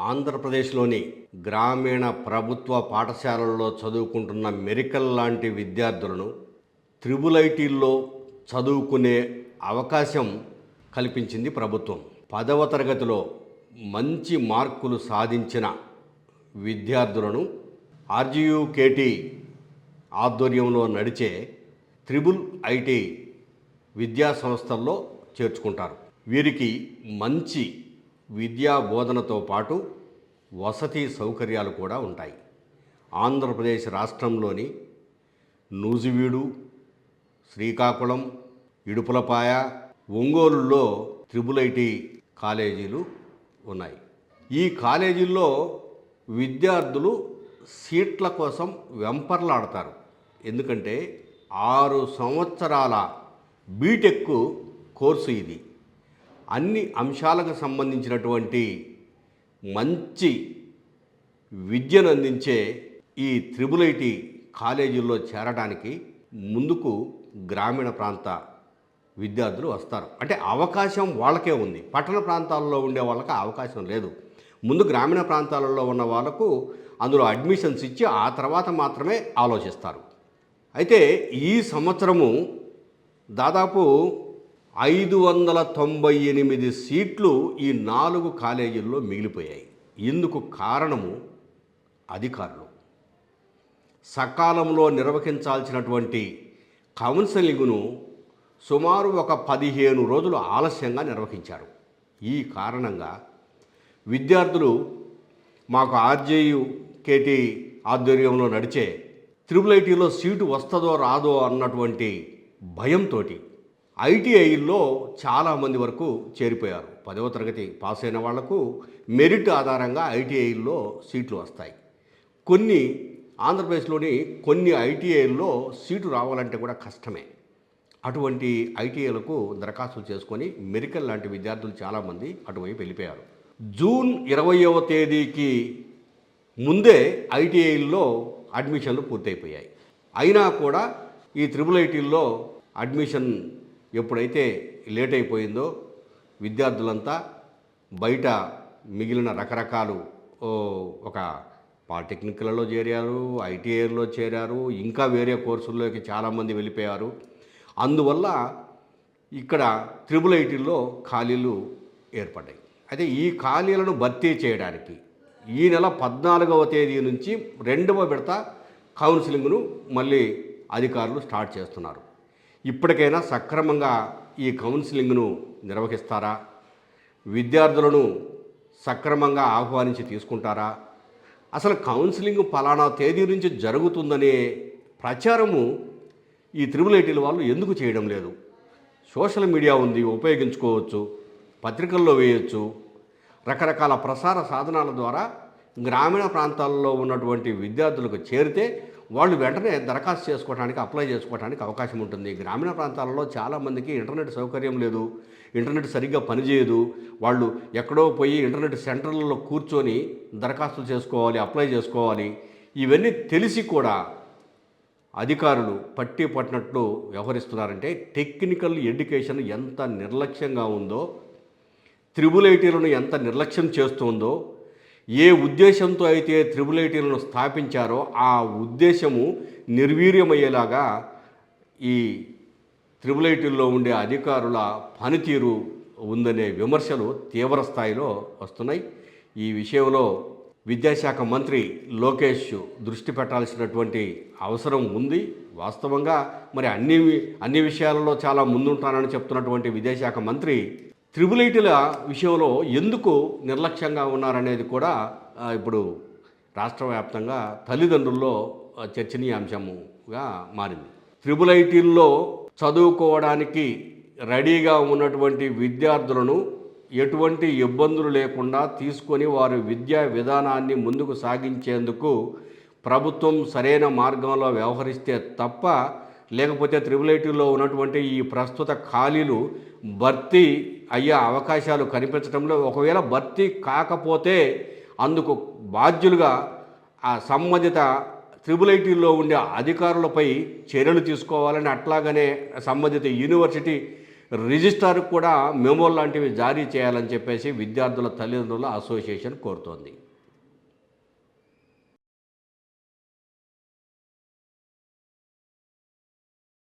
ఆంధ్రప్రదేశ్లోని గ్రామీణ ప్రభుత్వ పాఠశాలల్లో చదువుకుంటున్న మెరికల్ లాంటి విద్యార్థులను త్రిబుల్ ఐటీల్లో చదువుకునే అవకాశం కల్పించింది ప్రభుత్వం. 10వ తరగతిలో మంచి మార్కులు సాధించిన విద్యార్థులను ఆర్జీయూకేటీ ఆధ్వర్యంలో నడిచే త్రిబుల్ ఐటీ విద్యా సంస్థల్లో చేర్చుకుంటారు. వీరికి మంచి విద్యా బోధనతో పాటు వసతి సౌకర్యాలు కూడా ఉంటాయి. ఆంధ్రప్రదేశ్ రాష్ట్రంలోని నూజివీడు, శ్రీకాకుళం, ఇడుపులపాయ, ఒంగోలులో త్రిబుల్ ఐటీ కాలేజీలు ఉన్నాయి. ఈ కాలేజీల్లో విద్యార్థులు సీట్ల కోసం వెంపర్లాడతారు. ఎందుకంటే 6 సంవత్సరాల బీటెక్ కోర్సు ఇది. అన్ని అంశాలకు సంబంధించినటువంటి మంచి విద్యను అందించే ఈ త్రిబుల్ ఐటీ కాలేజీల్లో చేరడానికి ముందుకు గ్రామీణ ప్రాంత విద్యార్థులు వస్తారు. అంటే అవకాశం వాళ్ళకే ఉంది. పట్టణ ప్రాంతాల్లో ఉండే వాళ్ళకి అవకాశం లేదు. ముందు గ్రామీణ ప్రాంతాలలో ఉన్న వాళ్ళకు అందులో అడ్మిషన్స్ ఇచ్చి ఆ తర్వాత మాత్రమే ఆలోచిస్తారు. అయితే ఈ సంవత్సరము దాదాపు 598 సీట్లు ఈ 4 కాలేజీల్లో మిగిలిపోయాయి. ఇందుకు కారణము అధికారులు సకాలంలో నిర్వహించాల్సినటువంటి కౌన్సెలింగ్ను సుమారు ఒక 15 రోజులు ఆలస్యంగా నిర్వహించారు. ఈ కారణంగా విద్యార్థులు మాకు ఆర్జీయూకేటీ ఆధ్వర్యంలో నడిచే త్రిబుల్ ఐటీలో సీటు వస్తుందో రాదో అన్నటువంటి భయంతో ఐటీఐల్లో చాలామంది వరకు చేరిపోయారు. 10వ తరగతి పాస్ అయిన వాళ్లకు మెరిట్ ఆధారంగా ఐటీఐల్లో సీట్లు వస్తాయి. ఆంధ్రప్రదేశ్లోని కొన్ని ఐటీఐల్లో సీటు రావాలంటే కూడా కష్టమే. అటువంటి ఐటీఐలకు దరఖాస్తులు చేసుకొని మెరికల్ లాంటి విద్యార్థులు చాలామంది అటువైపు వెళ్ళిపోయారు. జూన్ 20వ తేదీకి ముందే ఐటీఐల్లో అడ్మిషన్లు పూర్తయిపోయాయి. అయినా కూడా ఈ త్రిబుల్ ఐటీల్లో అడ్మిషన్ ఎప్పుడైతే లేట్ అయిపోయిందో విద్యార్థులంతా బయట మిగిలిన రకరకాలు ఒక పాలిటెక్నిక్లలో చేరారు, ఐటీఐలో చేరారు, ఇంకా వేరే కోర్సుల్లోకి చాలామంది వెళ్ళిపోయారు. అందువల్ల ఇక్కడ త్రిబుల్ ఐటీల్లో ఖాళీలు ఏర్పడ్డాయి. అయితే ఈ ఖాళీలను భర్తీ చేయడానికి ఈ నెల 14వ తేదీ నుంచి 2వ విడత కౌన్సిలింగ్ను మళ్ళీ అధికారులు స్టార్ట్ చేస్తున్నారు. ఇప్పటికైనా సక్రమంగా ఈ కౌన్సిలింగ్ను నిర్వహిస్తారా? విద్యార్థులను సక్రమంగా ఆహ్వానించి తీసుకుంటారా? అసలు కౌన్సిలింగ్ ఫలానా తేదీ నుంచి జరుగుతుందనే ప్రచారము ఈ త్రిబుల్ ఐటీల వాళ్ళు ఎందుకు చేయడం లేదు? సోషల్ మీడియా ఉంది, ఉపయోగించుకోవచ్చు, పత్రికల్లో వేయచ్చు, రకరకాల ప్రసార సాధనాల ద్వారా గ్రామీణ ప్రాంతాల్లో ఉన్నటువంటి విద్యార్థులకు చేరితే వాళ్ళు వెంటనే దరఖాస్తు చేసుకోవడానికి, అప్లై చేసుకోవడానికి అవకాశం ఉంటుంది. గ్రామీణ ప్రాంతాలలో చాలామందికి ఇంటర్నెట్ సౌకర్యం లేదు, ఇంటర్నెట్ సరిగ్గా పనిచేయదు. వాళ్ళు ఎక్కడో పోయి ఇంటర్నెట్ సెంటర్లలో కూర్చొని దరఖాస్తులు చేసుకోవాలి, అప్లై చేసుకోవాలి. ఇవన్నీ తెలిసి కూడా అధికారులు పట్టి పట్టినట్లు వ్యవహరిస్తున్నారంటే టెక్నికల్ ఎడ్యుకేషన్ ఎంత నిర్లక్ష్యంగా ఉందో, త్రిబుల్ ఐటీలను ఎంత నిర్లక్ష్యం చేస్తుందో, ఏ ఉద్దేశంతో అయితే త్రిబుల్ ఐటీలను స్థాపించారో ఆ ఉద్దేశము నిర్వీర్యమయ్యేలాగా ఈ త్రిబుల్ ఐటీల్లో ఉండే అధికారుల పనితీరు ఉందనే విమర్శలు తీవ్ర స్థాయిలో వస్తున్నాయి. ఈ విషయంలో విద్యాశాఖ మంత్రి లోకేష్ దృష్టి పెట్టాల్సినటువంటి అవసరం ఉంది. వాస్తవంగా మరి అన్ని విషయాలలో చాలా ముందుంటానని చెప్తున్నటువంటి విద్యాశాఖ మంత్రి త్రిబుల్ ఐటీల విషయంలో ఎందుకు నిర్లక్ష్యంగా ఉన్నారనేది కూడా ఇప్పుడు రాష్ట్ర వ్యాప్తంగా తల్లిదండ్రుల్లో చర్చనీయాంశంగా మారింది. త్రిబుల్ ఐటీల్లో చదువుకోవడానికి రెడీగా ఉన్నటువంటి విద్యార్థులను ఎటువంటి ఇబ్బందులు లేకుండా తీసుకొని వారి విద్యా విధానాన్ని ముందుకు సాగించేందుకు ప్రభుత్వం సరైన మార్గంలో వ్యవహరిస్తే తప్ప, లేకపోతే త్రిబుల్ ఐటీలో ఉన్నటువంటి ఈ ప్రస్తుత ఖాళీలు భర్తీ అయ్యే అవకాశాలు కనిపించడంలో, ఒకవేళ భర్తీ కాకపోతే అందుకు బాధ్యులుగా ఆ సంబంధిత త్రిబుల్ ఐటీల్లో ఉండే అధికారులపై చర్యలు తీసుకోవాలని, అట్లాగనే సంబంధిత యూనివర్సిటీ రిజిస్ట్రార్కు కూడా మెమో లాంటివి జారీ చేయాలని చెప్పేసి విద్యార్థుల తల్లిదండ్రుల అసోసియేషన్ కోరుతోంది.